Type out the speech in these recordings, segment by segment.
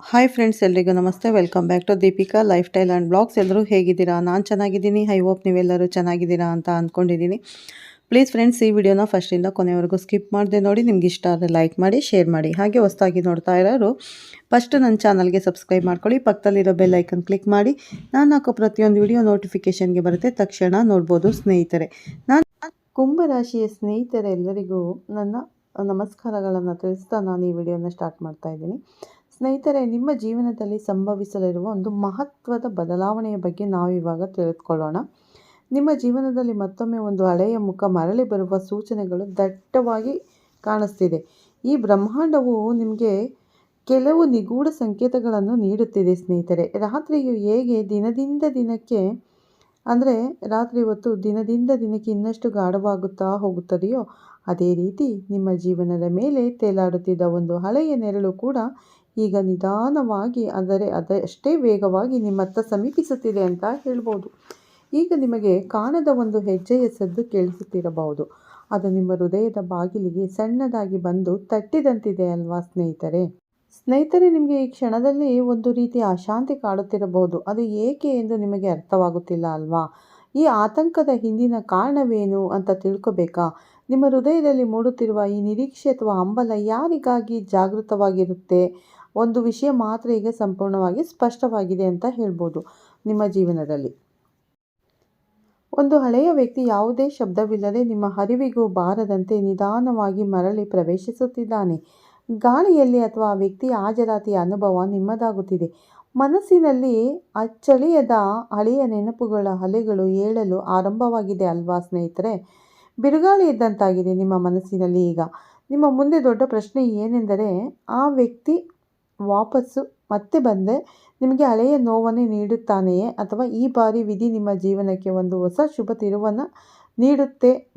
Hi friends, ಎಲ್ರಿಗೂ ನಮಸ್ತೆ. Welcome back to Deepika lifestyle and blogs. ಎಲ್ಲರೂ ಹೇಗಿದ್ದೀರಾ? ನಾನು ಚೆನ್ನಾಗಿದ್ದೀನಿ. ಐ ಹೋಪ್ ನೀವೆಲ್ಲರೂ ಚೆನ್ನಾಗಿದ್ದೀರಾ ಅಂತ ಅಂದ್ಕೊಂಡಿದ್ದೀನಿ. ಪ್ಲೀಸ್ ಫ್ರೆಂಡ್ಸ್, ಈ ವಿಡಿಯೋನ ಫಸ್ಟಿಂದ ಕೊನೆವರೆಗೂ ಸ್ಕಿಪ್ ಮಾಡದೆ ನೋಡಿ. ನಿಮ್ಗೆ ಇಷ್ಟ ಆದರೆ ಲೈಕ್ ಮಾಡಿ, ಶೇರ್ ಮಾಡಿ. ಹಾಗೆ ಹೊಸದಾಗಿ ನೋಡ್ತಾ ಇರೋರು ಫಸ್ಟ್ ನನ್ನ ಚಾನಲ್ಗೆ ಸಬ್ಸ್ಕ್ರೈಬ್ ಮಾಡ್ಕೊಳ್ಳಿ. ಪಕ್ಕದಲ್ಲಿರೋ ಬೆಲ್ ಐಕನ್ ಕ್ಲಿಕ್ ಮಾಡಿ. ನಾನು ಹಾಕೋ ಪ್ರತಿಯೊಂದು ವಿಡಿಯೋ ನೋಟಿಫಿಕೇಷನ್ಗೆ ಬರುತ್ತೆ, ತಕ್ಷಣ ನೋಡ್ಬೋದು. ಸ್ನೇಹಿತರೆ, ನಾನು ಕುಂಭರಾಶಿಯ ಸ್ನೇಹಿತರೆಲ್ಲರಿಗೂ ನನ್ನ ನಮಸ್ಕಾರಗಳನ್ನು ತಿಳಿಸ್ತಾ ನಾನು ಈ ವಿಡಿಯೋನ ಸ್ಟಾರ್ಟ್ ಮಾಡ್ತಾ ಇದ್ದೀನಿ. ಸ್ನೇಹಿತರೆ, ನಿಮ್ಮ ಜೀವನದಲ್ಲಿ ಸಂಭವಿಸಲಿರುವ ಒಂದು ಮಹತ್ವದ ಬದಲಾವಣೆಯ ಬಗ್ಗೆ ನಾವು ಇವಾಗ ತಿಳಿದುಕೊಳ್ಳೋಣ. ನಿಮ್ಮ ಜೀವನದಲ್ಲಿ ಮತ್ತೊಮ್ಮೆ ಒಂದು ಹಳೆಯ ಮುಖ ಮರಳಿ ಬರುವ ಸೂಚನೆಗಳು ದಟ್ಟವಾಗಿ ಕಾಣಿಸ್ತಿದೆ. ಈ ಬ್ರಹ್ಮಾಂಡವು ನಿಮಗೆ ಕೆಲವು ನಿಗೂಢ ಸಂಕೇತಗಳನ್ನು ನೀಡುತ್ತಿದೆ. ಸ್ನೇಹಿತರೆ, ರಾತ್ರಿಯು ಹೇಗೆ ದಿನದಿಂದ ದಿನಕ್ಕೆ ರಾತ್ರಿ ಹೊತ್ತು ದಿನದಿಂದ ದಿನಕ್ಕೆ ಇನ್ನಷ್ಟು ಗಾಢವಾಗುತ್ತಾ ಹೋಗುತ್ತದೆಯೋ, ಅದೇ ರೀತಿ ನಿಮ್ಮ ಜೀವನದ ಮೇಲೆ ತೇಲಾಡುತ್ತಿದ್ದ ಒಂದು ಹಳೆಯ ನೆರಳು ಕೂಡ ಈಗ ನಿಧಾನವಾಗಿ ಅದಷ್ಟೇ ವೇಗವಾಗಿ ನಿಮ್ಮತ್ತ ಸಮೀಪಿಸುತ್ತಿದೆ ಅಂತ ಹೇಳ್ಬೋದು. ಈಗ ನಿಮಗೆ ಕಾಣದ ಒಂದು ಹೆಜ್ಜೆಯ ಸದ್ದು ಕೇಳಿಸುತ್ತಿರಬಹುದು. ಅದು ನಿಮ್ಮ ಹೃದಯದ ಬಾಗಿಲಿಗೆ ಸಣ್ಣದಾಗಿ ಬಂದು ತಟ್ಟಿದಂತಿದೆ ಅಲ್ವಾ ಸ್ನೇಹಿತರೆ, ನಿಮಗೆ ಈ ಕ್ಷಣದಲ್ಲಿ ಒಂದು ರೀತಿಯ ಅಶಾಂತಿ ಕಾಡುತ್ತಿರಬಹುದು. ಅದು ಏಕೆ ಎಂದು ನಿಮಗೆ ಅರ್ಥವಾಗುತ್ತಿಲ್ಲ ಅಲ್ವಾ? ಈ ಆತಂಕದ ಹಿಂದಿನ ಕಾರಣವೇನು ಅಂತ ತಿಳ್ಕೊಬೇಕಾ? ನಿಮ್ಮ ಹೃದಯದಲ್ಲಿ ಮೂಡುತ್ತಿರುವ ಈ ನಿರೀಕ್ಷೆ ಅಥವಾ ಹಂಬಲ ಯಾರಿಗಾಗಿ ಜಾಗೃತವಾಗಿರುತ್ತೆ? ಒಂದು ವಿಷಯ ಮಾತ್ರ ಈಗ ಸಂಪೂರ್ಣವಾಗಿ ಸ್ಪಷ್ಟವಾಗಿದೆ ಅಂತ ಹೇಳ್ಬೋದು. ನಿಮ್ಮ ಜೀವನದಲ್ಲಿ ಒಂದು ಹಳೆಯ ವ್ಯಕ್ತಿ ಯಾವುದೇ ಶಬ್ದವಿಲ್ಲದೆ ನಿಮ್ಮ ಅರಿವಿಗೂ ಬಾರದಂತೆ ನಿಧಾನವಾಗಿ ಮರಳಿ ಪ್ರವೇಶಿಸುತ್ತಿದ್ದಾನೆ. ಗಾಳಿಯಲ್ಲಿ ಅಥವಾ ಆ ವ್ಯಕ್ತಿಯ ಹಾಜರಾತಿಯ ಅನುಭವ ನಿಮ್ಮದಾಗುತ್ತಿದೆ. ಮನಸ್ಸಿನಲ್ಲಿ ಅಚ್ಚಳಿಯದ ಹಳೆಯ ನೆನಪುಗಳ ಅಲೆಗಳು ಏಳಲು ಆರಂಭವಾಗಿದೆ ಅಲ್ವಾ ಸ್ನೇಹಿತರೆ? ಬಿರುಗಾಳಿ ಇದ್ದಂತಾಗಿದೆ ನಿಮ್ಮ ಮನಸ್ಸಿನಲ್ಲಿ. ಈಗ ನಿಮ್ಮ ಮುಂದೆ ದೊಡ್ಡ ಪ್ರಶ್ನೆ ಏನೆಂದರೆ, ಆ ವ್ಯಕ್ತಿ ವಾಪಸ್ಸು ಮತ್ತೆ ಬಂದರೆ ನಿಮಗೆ ಹಳೆಯ ನೋವನ್ನೇ ನೀಡುತ್ತಾನೆಯೇ, ಅಥವಾ ಈ ಬಾರಿ ವಿಧಿ ನಿಮ್ಮ ಜೀವನಕ್ಕೆ ಒಂದು ಹೊಸ ಶುಭ ತಿರುವನ್ನು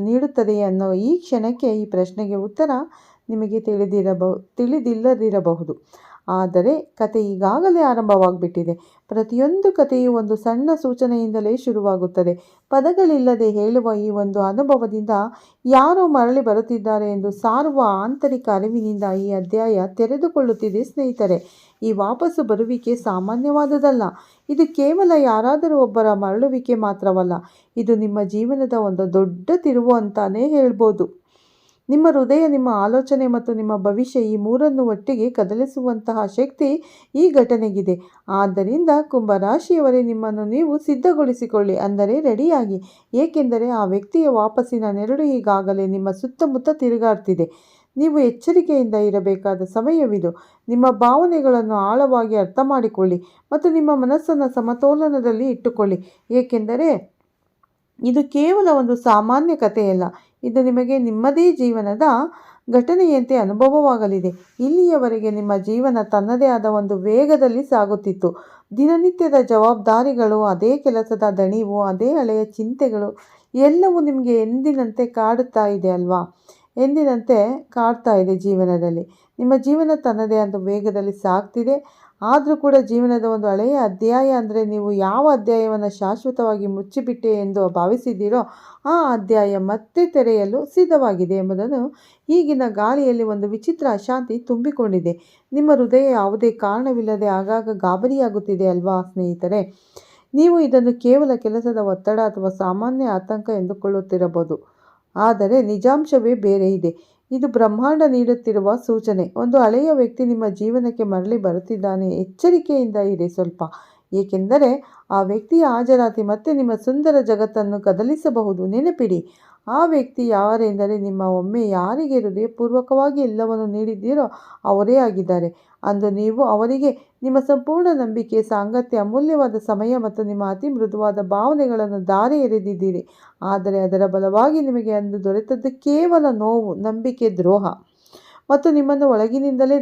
ನೀಡುತ್ತದೆಯೇ ಅನ್ನೋ ಈ ಕ್ಷಣಕ್ಕೆ ಈ ಪ್ರಶ್ನೆಗೆ ಉತ್ತರ ನಿಮಗೆ ತಿಳಿದಿಲ್ಲದಿರಬಹುದು. ಆದರೆ ಕತೆ ಈಗಾಗಲೇ ಆರಂಭವಾಗಿಬಿಟ್ಟಿದೆ. ಪ್ರತಿಯೊಂದು ಕಥೆಯು ಒಂದು ಸಣ್ಣ ಸೂಚನೆಯಿಂದಲೇ ಶುರುವಾಗುತ್ತದೆ. ಪದಗಳಿಲ್ಲದೆ ಹೇಳುವ ಈ ಒಂದು ಅನುಭವದಿಂದ ಯಾರೋ ಮರಳಿ ಬರುತ್ತಿದ್ದಾರೆ ಎಂದು ಸಾರುವ ಆಂತರಿಕ ಅರಿವಿನಿಂದ ಈ ಅಧ್ಯಾಯ ತೆರೆದುಕೊಳ್ಳುತ್ತಿದೆ. ಸ್ನೇಹಿತರೆ, ಈ ವಾಪಸ್ಸು ಬರುವಿಕೆ ಸಾಮಾನ್ಯವಾದುದಲ್ಲ. ಇದು ಕೇವಲ ಯಾರಾದರೂ ಒಬ್ಬರ ಮರಳುವಿಕೆ ಮಾತ್ರವಲ್ಲ. ಇದು ನಿಮ್ಮ ಜೀವನದ ಒಂದು ದೊಡ್ಡ ತಿರುವು ಅಂತಾನೇ ಹೇಳ್ಬೋದು. ನಿಮ್ಮ ಹೃದಯ, ನಿಮ್ಮ ಆಲೋಚನೆ ಮತ್ತು ನಿಮ್ಮ ಭವಿಷ್ಯ, ಈ ಮೂರನ್ನು ಒಟ್ಟಿಗೆ ಕದಲಿಸುವಂತಹ ಶಕ್ತಿ ಈ ಘಟನೆಗಿದೆ. ಆದ್ದರಿಂದ ಕುಂಭರಾಶಿಯವರೇ, ನಿಮ್ಮನ್ನು ನೀವು ಸಿದ್ಧಗೊಳಿಸಿಕೊಳ್ಳಿ, ಅಂದರೆ ರೆಡಿಯಾಗಿ. ಏಕೆಂದರೆ ಆ ವ್ಯಕ್ತಿಯ ವಾಪಸ್ಸಿನ ನೆರಳು ಈಗಾಗಲೇ ನಿಮ್ಮ ಸುತ್ತಮುತ್ತ ತಿರುಗಾಡ್ತಿದೆ. ನೀವು ಎಚ್ಚರಿಕೆಯಿಂದ ಇರಬೇಕಾದ ಸಮಯವಿದು. ನಿಮ್ಮ ಭಾವನೆಗಳನ್ನು ಆಳವಾಗಿ ಅರ್ಥ ಮಾಡಿಕೊಳ್ಳಿ ಮತ್ತು ನಿಮ್ಮ ಮನಸ್ಸನ್ನು ಸಮತೋಲನದಲ್ಲಿ ಇಟ್ಟುಕೊಳ್ಳಿ. ಏಕೆಂದರೆ ಇದು ಕೇವಲ ಒಂದು ಸಾಮಾನ್ಯ ಕಥೆಯಲ್ಲ. ಇದು ನಿಮಗೆ ನಿಮ್ಮದೇ ಜೀವನದ ಘಟನೆಯಂತೆ ಅನುಭವವಾಗಲಿದೆ. ಇಲ್ಲಿಯವರೆಗೆ ನಿಮ್ಮ ಜೀವನ ತನ್ನದೇ ಆದ ಒಂದು ವೇಗದಲ್ಲಿ ಸಾಗುತ್ತಿತ್ತು. ದಿನನಿತ್ಯದ ಜವಾಬ್ದಾರಿಗಳು, ಅದೇ ಕೆಲಸದ ದಣಿವು, ಅದೇ ಹಳೆಯ ಚಿಂತೆಗಳು ಎಲ್ಲವೂ ನಿಮಗೆ ಎಂದಿನಂತೆ ಕಾಡುತ್ತಾ ಇದೆ ಅಲ್ವಾ? ಎಂದಿನಂತೆ ಕಾಡ್ತಾ ಇದೆ ಜೀವನದಲ್ಲಿ. ನಿಮ್ಮ ಜೀವನ ತನ್ನದೇ ಆದ ವೇಗದಲ್ಲಿ ಸಾಗ್ತಿದೆ. ಆದರೂ ಕೂಡ ಜೀವನದ ಒಂದು ಹಳೆಯ ಅಧ್ಯಾಯ, ನೀವು ಯಾವ ಅಧ್ಯಾಯವನ್ನು ಶಾಶ್ವತವಾಗಿ ಮುಚ್ಚಿಬಿಟ್ಟೆ ಎಂದು ಭಾವಿಸಿದ್ದೀರೋ ಆ ಅಧ್ಯಾಯ ಮತ್ತೆ ತೆರೆಯಲು ಸಿದ್ಧವಾಗಿದೆ ಎಂಬುದನ್ನು ಈಗಿನ ಗಾಳಿಯಲ್ಲಿ ಒಂದು ವಿಚಿತ್ರ ಅಶಾಂತಿ ತುಂಬಿಕೊಂಡಿದೆ. ನಿಮ್ಮ ಹೃದಯ ಯಾವುದೇ ಕಾರಣವಿಲ್ಲದೆ ಆಗಾಗ ಗಾಬರಿಯಾಗುತ್ತಿದೆ ಅಲ್ವಾ ಸ್ನೇಹಿತರೆ? ನೀವು ಇದನ್ನು ಕೇವಲ ಕೆಲಸದ ಒತ್ತಡ ಅಥವಾ ಸಾಮಾನ್ಯ ಆತಂಕ ಎಂದುಕೊಳ್ಳುತ್ತಿರಬಹುದು. ಆದರೆ ನಿಜಾಂಶವೇ ಬೇರೆ ಇದೆ. ಇದು ಬ್ರಹ್ಮಾಂಡ ನೀಡುತ್ತಿರುವ ಸೂಚನೆ. ಒಂದು ಹಳೆಯ ವ್ಯಕ್ತಿ ನಿಮ್ಮ ಜೀವನಕ್ಕೆ ಮರಳಿ ಬರುತ್ತಿದ್ದಾನೆ. ಎಚ್ಚರಿಕೆಯಿಂದ ಇರಿ ಸ್ವಲ್ಪ. ಏಕೆಂದರೆ ಆ ವ್ಯಕ್ತಿಯ ಹಾಜರಾತಿ ಮತ್ತೆ ನಿಮ್ಮ ಸುಂದರ ಜಗತ್ತನ್ನು ಕದಲಿಸಬಹುದು. ನೆನಪಿಡಿ, ಆ ವ್ಯಕ್ತಿ ಯಾರೆಂದರೆ, ನಿಮ್ಮ ಒಮ್ಮೆ ಯಾರಿಗೆ ಹೃದಯಪೂರ್ವಕವಾಗಿ ಎಲ್ಲವನ್ನು ನೀಡಿದ್ದೀರೋ ಅವರೇ ಆಗಿದ್ದಾರೆ. ಅಂದು ನೀವು ಅವರಿಗೆ ನಿಮ್ಮ ಸಂಪೂರ್ಣ ನಂಬಿಕೆ, ಸಾಂಗತ್ಯ, ಅಮೂಲ್ಯವಾದ ಸಮಯ ಮತ್ತು ನಿಮ್ಮ ಅತಿ ಮೃದುವಾದ ಭಾವನೆಗಳನ್ನು ದಾರಿ ಎರೆದಿದ್ದೀರಿ. ಆದರೆ ಅದರ ಬಲವಾಗಿ ನಿಮಗೆ ಅಂದು ದೊರೆತದ್ದು ಕೇವಲ ನೋವು, ನಂಬಿಕೆ, ದ್ರೋಹ ಮತ್ತು ನಿಮ್ಮನ್ನು ಒಳಗಿನಿಂದಲೇ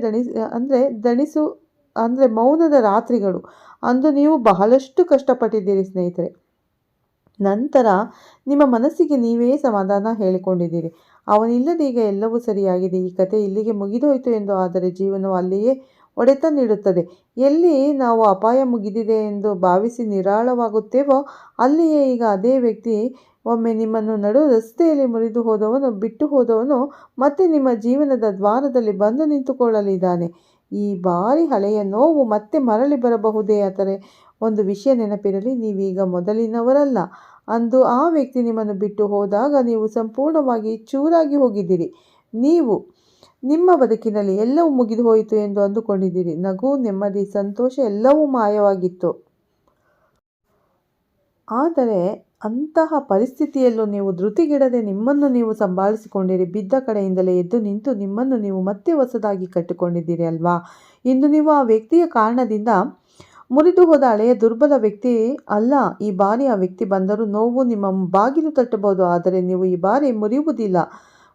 ಮೌನದ ರಾತ್ರಿಗಳು. ಅಂದು ನೀವು ಬಹಳಷ್ಟು ಕಷ್ಟಪಟ್ಟಿದ್ದೀರಿ ಸ್ನೇಹಿತರೆ. ನಂತರ ನಿಮ್ಮ ಮನಸ್ಸಿಗೆ ನೀವೇ ಸಮಾಧಾನ ಹೇಳಿಕೊಂಡಿದ್ದೀರಿ, ಅವನಿಲ್ಲದೆ ಈಗ ಎಲ್ಲವೂ ಸರಿಯಾಗಿದೆ, ಈ ಕತೆ ಇಲ್ಲಿಗೆ ಮುಗಿದೋಯ್ತು ಎಂದು. ಆದರೆ ಜೀವನವು ಅಲ್ಲಿಯೇ ಹೊಡೆತ ನೀಡುತ್ತದೆ. ಎಲ್ಲಿ ನಾವು ಅಪಾಯ ಮುಗಿದಿದೆ ಎಂದು ಭಾವಿಸಿ ನಿರಾಳವಾಗುತ್ತೇವೋ ಅಲ್ಲಿಯೇ ಈಗ ಅದೇ ವ್ಯಕ್ತಿ ಒಮ್ಮೆ ನಿಮ್ಮನ್ನು ನಡು ರಸ್ತೆಯಲ್ಲಿ ಬಿಟ್ಟು ಹೋದವನು ಮತ್ತೆ ನಿಮ್ಮ ಜೀವನದ ದ್ವಾರದಲ್ಲಿ ಬಂದು ನಿಂತುಕೊಳ್ಳಲಿದ್ದಾನೆ. ಈ ಬಾರಿ ಹಳೆಯ ನೋವು ಮತ್ತೆ ಮರಳಿ ಬರಬಹುದೇ ಆದರೆ ಒಂದು ವಿಷಯ ನೆನಪಿರಲಿ, ನೀವೀಗ ಮೊದಲಿನವರಲ್ಲ. ಅಂದು ಆ ವ್ಯಕ್ತಿ ನಿಮ್ಮನ್ನು ಬಿಟ್ಟು ಹೋದಾಗ ನೀವು ಸಂಪೂರ್ಣವಾಗಿ ಚೂರಾಗಿ ಹೋಗಿದ್ದೀರಿ. ನೀವು ನಿಮ್ಮ ಬದುಕಿನಲ್ಲಿ ಎಲ್ಲವೂ ಮುಗಿದು ಹೋಯಿತು ಎಂದು ಅಂದುಕೊಂಡಿದ್ದೀರಿ. ನಗು, ನೆಮ್ಮದಿ, ಸಂತೋಷ ಎಲ್ಲವೂ ಮಾಯವಾಗಿತ್ತು. ಆದರೆ ಅಂತಹ ಪರಿಸ್ಥಿತಿಯಲ್ಲೂ ನೀವು ಧೃತಿಗೆಡದೆ ನಿಮ್ಮನ್ನು ನೀವು ಸಂಭಾಳಿಸಿಕೊಂಡಿರಿ. ಬಿದ್ದ ಕಡೆಯಿಂದಲೇ ಎದ್ದು ನಿಂತು ನಿಮ್ಮನ್ನು ನೀವು ಮತ್ತೆ ಹೊಸದಾಗಿ ಕಟ್ಟಿಕೊಂಡಿದ್ದೀರಿ ಅಲ್ವಾ? ಇಂದು ನೀವು ಆ ವ್ಯಕ್ತಿಯ ಕಾರಣದಿಂದ ಮುರಿದು ಹೋದ ಹಳೆಯ ದುರ್ಬಲ ವ್ಯಕ್ತಿ ಅಲ್ಲ. ಈ ಬಾರಿ ಆ ವ್ಯಕ್ತಿ ಬಂದರೂ ನೋವು ನಿಮ್ಮ ಬಾಗಿಲು ತಟ್ಟಬಹುದು, ಆದರೆ ನೀವು ಈ ಬಾರಿ ಮುರಿಯುವುದಿಲ್ಲ.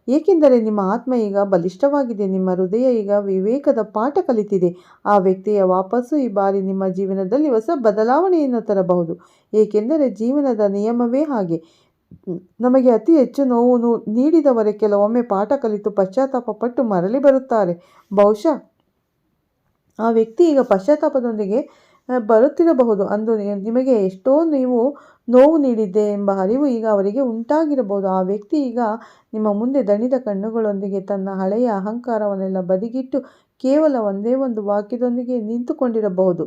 ಏಕೆಂದರೆ ನಿಮ್ಮ ಆತ್ಮ ಈಗ ಬಲಿಷ್ಠವಾಗಿದೆ. ನಿಮ್ಮ ಹೃದಯ ಈಗ ವಿವೇಕದ ಪಾಠ ಕಲಿತಿದೆ. ಆ ವ್ಯಕ್ತಿಯ ವಾಪಸ್ಸು ಈ ಬಾರಿ ನಿಮ್ಮ ಜೀವನದಲ್ಲಿ ಹೊಸ ಬದಲಾವಣೆಯನ್ನು ತರಬಹುದು. ಏಕೆಂದರೆ ಜೀವನದ ನಿಯಮವೇ ಹಾಗೆ. ನಮಗೆ ಅತಿ ಹೆಚ್ಚು ನೋವು ನೀಡಿದವರೇ ಕೆಲವೊಮ್ಮೆ ಪಾಠ ಕಲಿತು ಪಶ್ಚಾತ್ತಾಪ ಪಟ್ಟು ಮರಳಿ ಬರುತ್ತಾರೆ. ಬಹುಶಃ ಆ ವ್ಯಕ್ತಿ ಈಗ ಪಶ್ಚಾತ್ತಾಪದೊಂದಿಗೆ ಬರುತ್ತಿರಬಹುದು. ಅಂದು ನಿಮಗೆ ಎಷ್ಟೋ ನೀವು ನೋವು ನೀಡಿದ್ದೆ ಎಂಬ ಅರಿವು ಈಗ ಅವರಿಗೆ ಉಂಟಾಗಿರಬಹುದು. ಆ ವ್ಯಕ್ತಿ ಈಗ ನಿಮ್ಮ ಮುಂದೆ ದಣಿದ ಕಣ್ಣುಗಳೊಂದಿಗೆ ತನ್ನ ಹಳೆಯ ಅಹಂಕಾರವನ್ನೆಲ್ಲ ಬದಿಗಿಟ್ಟು ಕೇವಲ ಒಂದೇ ಒಂದು ವಾಕ್ಯದೊಂದಿಗೆ ನಿಂತುಕೊಂಡಿರಬಹುದು.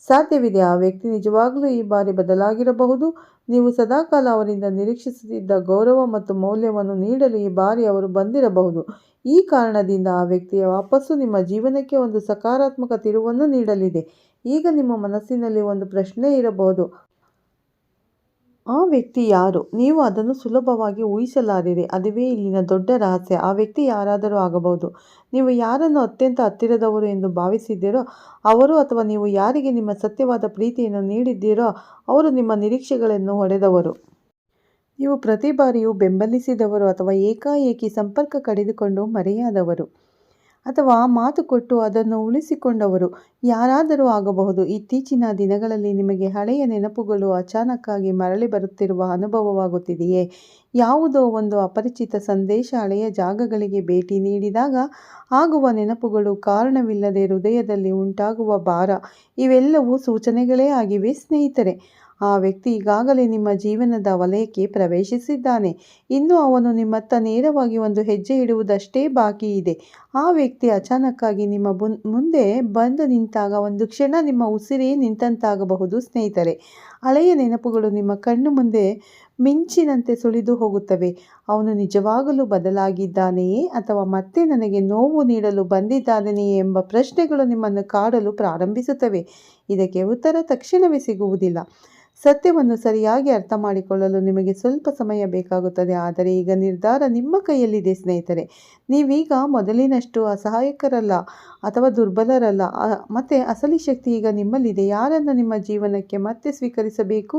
ಸಾಧ್ಯವಿದೆ ಆ ವ್ಯಕ್ತಿ ನಿಜವಾಗಲೂ ಈ ಬಾರಿ ಬದಲಾಗಿರಬಹುದು. ನೀವು ಸದಾಕಾಲ ಅವರಿಂದ ನಿರೀಕ್ಷಿಸುತ್ತಿದ್ದ ಗೌರವ ಮತ್ತು ಮೌಲ್ಯವನ್ನು ನೀಡಲು ಈ ಬಾರಿ ಅವರು ಬಂದಿರಬಹುದು. ಈ ಕಾರಣದಿಂದ ಆ ವ್ಯಕ್ತಿಯ ವಾಪಸ್ಸು ನಿಮ್ಮ ಜೀವನಕ್ಕೆ ಒಂದು ಸಕಾರಾತ್ಮಕ ತಿರುವನ್ನು ನೀಡಲಿದೆ. ಈಗ ನಿಮ್ಮ ಮನಸ್ಸಿನಲ್ಲಿ ಒಂದು ಪ್ರಶ್ನೆ ಇರಬಹುದು, ಆ ವ್ಯಕ್ತಿ ಯಾರು? ನೀವು ಅದನ್ನು ಸುಲಭವಾಗಿ ಊಹಿಸಲಾರಿರಿ. ಅದುವೇ ಇಲ್ಲಿನ ದೊಡ್ಡ ರಹಸ್ಯ. ಆ ವ್ಯಕ್ತಿ ಯಾರಾದರೂ ಆಗಬಹುದು. ನೀವು ಯಾರನ್ನು ಅತ್ಯಂತ ಹತ್ತಿರದವರು ಎಂದು ಭಾವಿಸಿದ್ದೀರೋ ಅವರು, ಅಥವಾ ನೀವು ಯಾರಿಗೆ ನಿಮ್ಮ ಸತ್ಯವಾದ ಪ್ರೀತಿಯನ್ನು ನೀಡಿದ್ದೀರೋ ಅವರು ನಿಮ್ಮ ನಿರೀಕ್ಷೆಗಳನ್ನು ಹೊಡೆದವರು. ನೀವು ಪ್ರತಿ ಬಾರಿಯೂ ಬೆಂಬಲಿಸಿದವರು, ಅಥವಾ ಏಕಾಏಕಿ ಸಂಪರ್ಕ ಕಡಿದುಕೊಂಡು ಮರೆಯಾದವರು, ಅಥವಾ ಮಾತು ಕೊಟ್ಟು ಅದನ್ನು ಉಳಿಸಿಕೊಂಡವರು ಯಾರಾದರೂ ಆಗಬಹುದು. ಇತ್ತೀಚಿನ ದಿನಗಳಲ್ಲಿ ನಿಮಗೆ ಹಳೆಯ ನೆನಪುಗಳು ಅಚಾನಕ್ಕಾಗಿ ಮರಳಿ ಬರುತ್ತಿರುವ ಅನುಭವವಾಗುತ್ತಿದೆಯೇ? ಯಾವುದೋ ಒಂದು ಅಪರಿಚಿತ ಸಂದೇಶ, ಹಳೆಯ ಜಾಗಗಳಿಗೆ ಭೇಟಿ ನೀಡಿದಾಗ ಆಗುವ ನೆನಪುಗಳು, ಕಾರಣವಿಲ್ಲದೆ ಹೃದಯದಲ್ಲಿ ಉಂಟಾಗುವ ಭಾರ, ಇವೆಲ್ಲವೂ ಸೂಚನೆಗಳೇ ಆಗಿವೆ ಸ್ನೇಹಿತರೆ. ಆ ವ್ಯಕ್ತಿ ಈಗಾಗಲೇ ನಿಮ್ಮ ಜೀವನದ ವಲಯಕ್ಕೆ ಪ್ರವೇಶಿಸಿದ್ದಾನೆ. ಇನ್ನು ಅವನು ನಿಮ್ಮತ್ತ ನೇರವಾಗಿ ಒಂದು ಹೆಜ್ಜೆ ಇಡುವುದಷ್ಟೇ ಬಾಕಿ ಇದೆ. ಆ ವ್ಯಕ್ತಿ ಅಚಾನಕ್ಕಾಗಿ ನಿಮ್ಮ ಮುಂದೆ ಬಂದು ನಿಂತಾಗ ಒಂದು ಕ್ಷಣ ನಿಮ್ಮ ಉಸಿರೇ ನಿಂತಂತಾಗಬಹುದು ಸ್ನೇಹಿತರೆ. ಹಳೆಯ ನೆನಪುಗಳು ನಿಮ್ಮ ಕಣ್ಣು ಮುಂದೆ ಮಿಂಚಿನಂತೆ ಸುಳಿದು ಹೋಗುತ್ತವೆ. ಅವನು ನಿಜವಾಗಲೂ ಬದಲಾಗಿದ್ದಾನೆಯೇ, ಅಥವಾ ಮತ್ತೆ ನನಗೆ ನೋವು ನೀಡಲು ಬಂದಿದ್ದಾನೆಯೇ ಎಂಬ ಪ್ರಶ್ನೆಗಳು ನಿಮ್ಮನ್ನು ಕಾಡಲು ಪ್ರಾರಂಭಿಸುತ್ತವೆ. ಇದಕ್ಕೆ ಉತ್ತರ ತಕ್ಷಣವೇ ಸಿಗುವುದಿಲ್ಲ. ಸತ್ಯವನ್ನು ಸರಿಯಾಗಿ ಅರ್ಥ ಮಾಡಿಕೊಳ್ಳಲು ನಿಮಗೆ ಸ್ವಲ್ಪ ಸಮಯ ಬೇಕಾಗುತ್ತದೆ. ಆದರೆ ಈಗ ನಿರ್ಧಾರ ನಿಮ್ಮ ಕೈಯಲ್ಲಿದೆ ಸ್ನೇಹಿತರೆ. ನೀವೀಗ ಮೊದಲಿನಷ್ಟು ಅಸಹಾಯಕರಲ್ಲ ಅಥವಾ ದುರ್ಬಲರಲ್ಲ. ಮತ್ತು ಅಸಲಿ ಶಕ್ತಿ ಈಗ ನಿಮ್ಮಲ್ಲಿದೆ. ಯಾರನ್ನು ನಿಮ್ಮ ಜೀವನಕ್ಕೆ ಮತ್ತೆ ಸ್ವೀಕರಿಸಬೇಕು,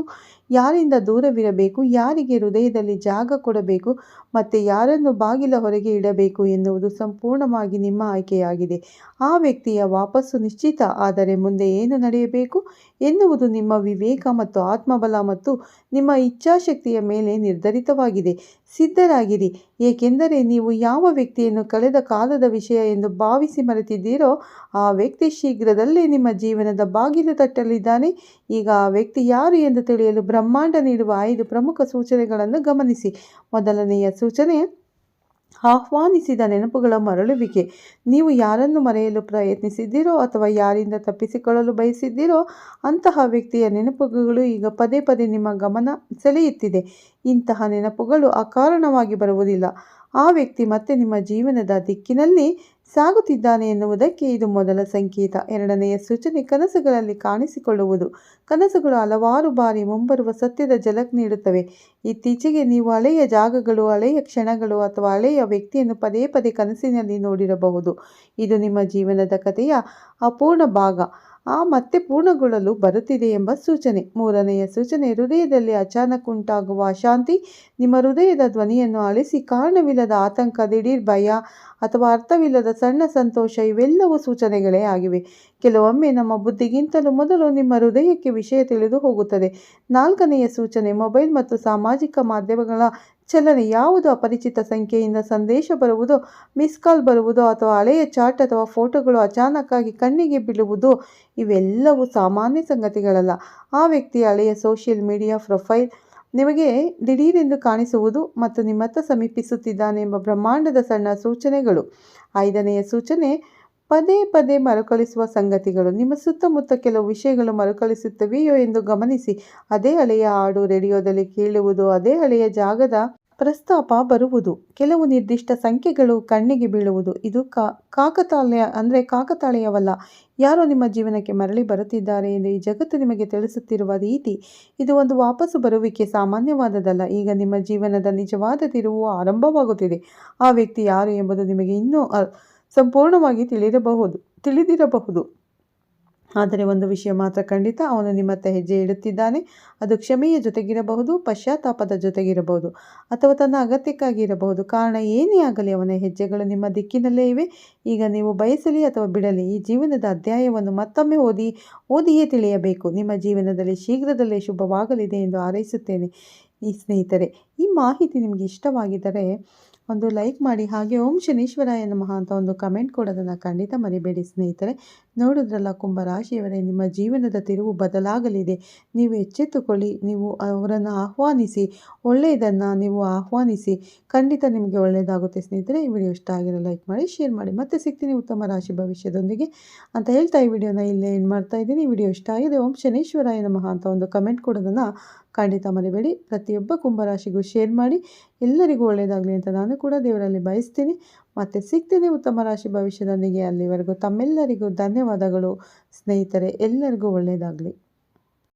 ಯಾರಿಂದ ದೂರವಿರಬೇಕು, ಯಾರಿಗೆ ಹೃದಯದಲ್ಲಿ ಜಾಗ ಕೊಡಬೇಕು ಮತ್ತು ಯಾರನ್ನು ಬಾಗಿಲ ಹೊರಗೆ ಇಡಬೇಕು ಎನ್ನುವುದು ಸಂಪೂರ್ಣವಾಗಿ ನಿಮ್ಮ ಆಯ್ಕೆಯಾಗಿದೆ. ಆ ವ್ಯಕ್ತಿಯ ವಾಪಸ್ಸು ನಿಶ್ಚಿತ, ಆದರೆ ಮುಂದೆ ಏನು ನಡೆಯಬೇಕು ಎನ್ನುವುದು ನಿಮ್ಮ ವಿವೇಕ ಮತ್ತು ಆತ್ಮಬಲ ಮತ್ತು ನಿಮ್ಮ ಇಚ್ಛಾಶಕ್ತಿಯ ಮೇಲೆ ನಿರ್ಧರಿತವಾಗಿದೆ. ಸಿದ್ಧರಾಗಿರಿ, ಏಕೆಂದರೆ ನೀವು ಯಾವ ವ್ಯಕ್ತಿಯನ್ನು ಕಳೆದ ಕಾಲದ ವಿಷಯ ಎಂದು ಭಾವಿಸಿ ಮರೆತಿದ್ದೀರೋ ಆ ವ್ಯಕ್ತಿ ಶೀಘ್ರದಲ್ಲೇ ನಿಮ್ಮ ಜೀವನದ ಬಾಗಿಲು ತಟ್ಟಲಿದ್ದಾನೆ. ಈಗ ಆ ವ್ಯಕ್ತಿ ಯಾರು ಎಂದು ತಿಳಿಯಲು ಬ್ರಹ್ಮಾಂಡ ನೀಡುವ 5 ಪ್ರಮುಖ ಸೂಚನೆಗಳನ್ನು ಗಮನಿಸಿ. ಮೊದಲನೆಯ ಸೂಚನೆ, ಆಹ್ವಾನಿಸಿದ ನೆನಪುಗಳ ಮರಳುವಿಕೆ. ನೀವು ಯಾರನ್ನು ಮರೆಯಲು ಪ್ರಯತ್ನಿಸಿದ್ದೀರೋ ಅಥವಾ ಯಾರಿಂದ ತಪ್ಪಿಸಿಕೊಳ್ಳಲು ಬಯಸಿದ್ದೀರೋ ಅಂತಹ ವ್ಯಕ್ತಿಯ ನೆನಪುಗಳು ಈಗ ಪದೇ ಪದೇ ನಿಮ್ಮ ಗಮನ ಸೆಳೆಯುತ್ತಿದೆ. ಇಂತಹ ನೆನಪುಗಳು ಅಕಾರಣವಾಗಿ ಬರುವುದಿಲ್ಲ. ಆ ವ್ಯಕ್ತಿ ಮತ್ತೆ ನಿಮ್ಮ ಜೀವನದ ದಿಕ್ಕಿನಲ್ಲಿ ಸಾಗುತ್ತಿದ್ದಾನೆ ಎನ್ನುವುದಕ್ಕೆ ಇದು ಮೊದಲ ಸಂಕೇತ. ಎರಡನೆಯ ಸೂಚನೆ, ಕನಸುಗಳಲ್ಲಿ ಕಾಣಿಸಿಕೊಳ್ಳುವುದು. ಕನಸುಗಳು ಹಲವಾರು ಬಾರಿ ಮುಂಬರುವ ಸತ್ಯದ ಝಲಕ್ ನೀಡುತ್ತವೆ. ಇತ್ತೀಚೆಗೆ ನೀವು ಹಳೆಯ ಜಾಗಗಳು, ಹಳೆಯ ಕ್ಷಣಗಳು ಅಥವಾ ಹಳೆಯ ವ್ಯಕ್ತಿಯನ್ನು ಪದೇ ಪದೇ ಕನಸಿನಲ್ಲಿ ನೋಡಿರಬಹುದು. ಇದು ನಿಮ್ಮ ಜೀವನದ ಕಥೆಯ ಅಪೂರ್ಣ ಭಾಗ ಮತ್ತೆ ಪೂರ್ಣಗೊಳ್ಳಲು ಬರುತ್ತಿದೆ ಎಂಬ ಸೂಚನೆ. ಮೂರನೆಯ ಸೂಚನೆ, ಹೃದಯದಲ್ಲಿ ಅಚಾನಕ್ ಉಂಟಾಗುವ ಅಶಾಂತಿ. ನಿಮ್ಮ ಹೃದಯದ ಧ್ವನಿಯನ್ನು ಅಳಿಸಿ ಕಾರಣವಿಲ್ಲದ ಆತಂಕ, ದಿಢೀರ್ ಭಯ ಅಥವಾ ಅರ್ಥವಿಲ್ಲದ ಸಣ್ಣ ಸಂತೋಷ, ಇವೆಲ್ಲವೂ ಸೂಚನೆಗಳೇ ಆಗಿವೆ. ಕೆಲವೊಮ್ಮೆ ನಮ್ಮ ಬುದ್ಧಿಗಿಂತಲೂ ಮೊದಲು ನಿಮ್ಮ ಹೃದಯಕ್ಕೆ ವಿಷಯ ತಿಳಿದು ಹೋಗುತ್ತದೆ. ನಾಲ್ಕನೆಯ ಸೂಚನೆ, ಮೊಬೈಲ್ ಮತ್ತು ಸಾಮಾಜಿಕ ಮಾಧ್ಯಮಗಳ ಚಲನೆ. ಯಾವುದು ಅಪರಿಚಿತ ಸಂಖ್ಯೆಯಿಂದ ಸಂದೇಶ ಬರುವುದೋ, ಮಿಸ್ ಕಾಲ್ ಬರುವುದೋ ಅಥವಾ ಹಳೆಯ ಚಾಟ್ ಅಥವಾ ಫೋಟೋಗಳು ಅಚಾನಕ್ಕಾಗಿ ಕಣ್ಣಿಗೆ ಬೀಳುವುದೋ ಇವೆಲ್ಲವೂ ಸಾಮಾನ್ಯ ಸಂಗತಿಗಳಲ್ಲ. ಆ ವ್ಯಕ್ತಿಯ ಹಳೆಯ ಸೋಷಿಯಲ್ ಮೀಡಿಯಾ ಪ್ರೊಫೈಲ್ ನಿಮಗೆ ದಿಢೀರೆಂದು ಕಾಣಿಸುವುದು ಮತ್ತು ನಿಮ್ಮತ್ತ ಸಮೀಪಿಸುತ್ತಿದ್ದಾನೆ ಎಂಬ ಬ್ರಹ್ಮಾಂಡದ ಸಣ್ಣ ಸೂಚನೆಗಳು. ಐದನೆಯ ಸೂಚನೆ, ಪದೇ ಪದೇ ಮರುಕಳಿಸುವ ಸಂಗತಿಗಳು ನಿಮ್ಮ ಸುತ್ತಮುತ್ತ ಕೆಲವು ವಿಷಯಗಳು ಮರುಕಳಿಸುತ್ತವೆಯೋ ಎಂದು ಗಮನಿಸಿ. ಅದೇ ಹಳೆಯ ಹಾಡು ರೇಡಿಯೋದಲ್ಲಿ ಕೇಳುವುದು, ಅದೇ ಹಳೆಯ ಜಾಗದ ಪ್ರಸ್ತಾಪ ಬರುವುದು, ಕೆಲವು ನಿರ್ದಿಷ್ಟ ಸಂಖ್ಯೆಗಳು ಕಣ್ಣಿಗೆ ಬೀಳುವುದು. ಇದು ಕಾಕತಾಳೀಯವಲ್ಲ. ಯಾರೋ ನಿಮ್ಮ ಜೀವನಕ್ಕೆ ಮರಳಿ ಬರುತ್ತಿದ್ದಾರೆ ಎಂದು ಈ ಜಗತ್ತು ನಿಮಗೆ ತಿಳಿಸುತ್ತಿರುವ ರೀತಿ. ಇದು ಒಂದು ವಾಪಸ್ಸು ಬರುವಿಕೆ ಸಾಮಾನ್ಯವಾದದ್ದಲ್ಲ. ಈಗ ನಿಮ್ಮ ಜೀವನದ ನಿಜವಾದ ತಿರುವು ಆರಂಭವಾಗುತ್ತಿದೆ. ಆ ವ್ಯಕ್ತಿ ಯಾರು ಎಂಬುದು ನಿಮಗೆ ಇನ್ನೂ ಸಂಪೂರ್ಣವಾಗಿ ತಿಳಿದಿರಬಹುದು. ಆದರೆ ಒಂದು ವಿಷಯ ಮಾತ್ರ ಖಂಡಿತ, ಅವನು ನಿಮ್ಮತ್ತ ಹೆಜ್ಜೆ ಇಡುತ್ತಿದ್ದಾನೆ. ಅದು ಕ್ಷಮೆಯ ಜೊತೆಗಿರಬಹುದು, ಪಶ್ಚಾತ್ತಾಪದ ಜೊತೆಗಿರಬಹುದು, ಅಥವಾ ತನ್ನ ಅಗತ್ಯಕ್ಕಾಗಿ ಇರಬಹುದು. ಕಾರಣ ಏನೇ ಆಗಲಿ, ಅವನ ಹೆಜ್ಜೆಗಳು ನಿಮ್ಮ ದಿಕ್ಕಿನಲ್ಲೇ ಇವೆ. ಈಗ ನೀವು ಬಯಸಲಿ ಅಥವಾ ಬಿಡಲಿ, ಈ ಜೀವನದ ಅಧ್ಯಾಯವನ್ನು ಮತ್ತೊಮ್ಮೆ ಓದಿಯೇ ತಿಳಿಯಬೇಕು. ನಿಮ್ಮ ಜೀವನದಲ್ಲಿ ಶೀಘ್ರದಲ್ಲೇ ಶುಭವಾಗಲಿದೆ ಎಂದು ಹಾರೈಸುತ್ತೇನೆ. ಸ್ನೇಹಿತರೆ, ಈ ಮಾಹಿತಿ ನಿಮಗೆ ಇಷ್ಟವಾಗಿದ್ದರೆ ಒಂದು ಲೈಕ್ ಮಾಡಿ, ಹಾಗೆ ಓಂ ಶನೀಶ್ವರಾಯ ನಮಃ ಅಂತ ಒಂದು ಕಮೆಂಟ್ ಕೊಡೋದನ್ನು ಖಂಡಿತ ಮರಿಬೇಡಿ. ಸ್ನೇಹಿತರೆ, ನೋಡಿದ್ರಲ್ಲ ಕುಂಭರಾಶಿಯವರೇ, ನಿಮ್ಮ ಜೀವನದ ತಿರುವು ಬದಲಾಗಲಿದೆ. ನೀವು ಎಚ್ಚೆತ್ತುಕೊಳ್ಳಿ. ನೀವು ಅವರನ್ನು ಆಹ್ವಾನಿಸಿ, ಒಳ್ಳೆಯದನ್ನು ನೀವು ಆಹ್ವಾನಿಸಿ. ಖಂಡಿತ ನಿಮಗೆ ಒಳ್ಳೆಯದಾಗುತ್ತೆ. ಸ್ನೇಹಿತರೆ, ಈ ವಿಡಿಯೋ ಇಷ್ಟ ಆಗಿರೋ ಲೈಕ್ ಮಾಡಿ, ಶೇರ್ ಮಾಡಿ. ಮತ್ತೆ ಸಿಗ್ತೀನಿ ಉತ್ತಮ ರಾಶಿ ಭವಿಷ್ಯದೊಂದಿಗೆ ಅಂತ ಹೇಳ್ತಾ ಈ ವಿಡಿಯೋನ ಇಲ್ಲೇ ಏನು ಮಾಡ್ತಾ ಇದ್ದೀನಿ. ಈ ವಿಡಿಯೋ ಇಷ್ಟ ಆಗಿದೆ, ಓಂ ಶನೀಶ್ವರಾಯ ನಮಃ ಅಂತ ಒಂದು ಕಮೆಂಟ್ ಕೊಡೋದನ್ನು ಖಂಡಿತ ಮರಿಬೇಡಿ. ಪ್ರತಿಯೊಬ್ಬ ಕುಂಭರಾಶಿಗೂ ಶೇರ್ ಮಾಡಿ. ಎಲ್ಲರಿಗೂ ಒಳ್ಳೆಯದಾಗಲಿ ಅಂತ ನಾನು ಕೂಡ ದೇವರಲ್ಲಿ ಬಯಸ್ತೀನಿ. ಮತ್ತೆ ಸಿಗ್ತೀನಿ ಉತ್ತಮ ರಾಶಿ ಭವಿಷ್ಯದೊಂದಿಗೆ. ಅಲ್ಲಿವರೆಗೂ ತಮ್ಮೆಲ್ಲರಿಗೂ ಧನ್ಯವಾದಗಳು ಸ್ನೇಹಿತರೆ. ಎಲ್ಲರಿಗೂ ಒಳ್ಳೆಯದಾಗಲಿ.